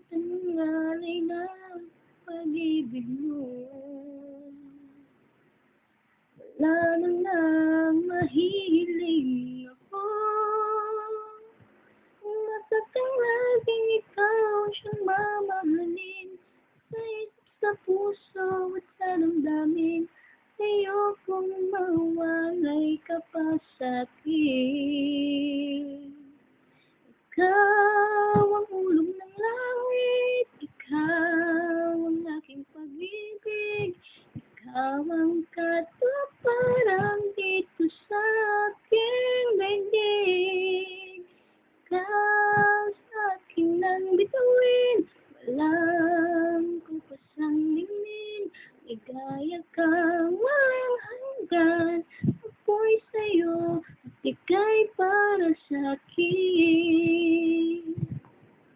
tanghali ng pag-ibig mo. Wala na ngang mahihiling ako, masakang laging ikaw siyang mamahalin. Sa isip, sa puso at sa damdamin, ayokong mawalay ka pa sa'kin. Ikaw ang ulog ng langit, ikaw ang aking pag-ibig, ikaw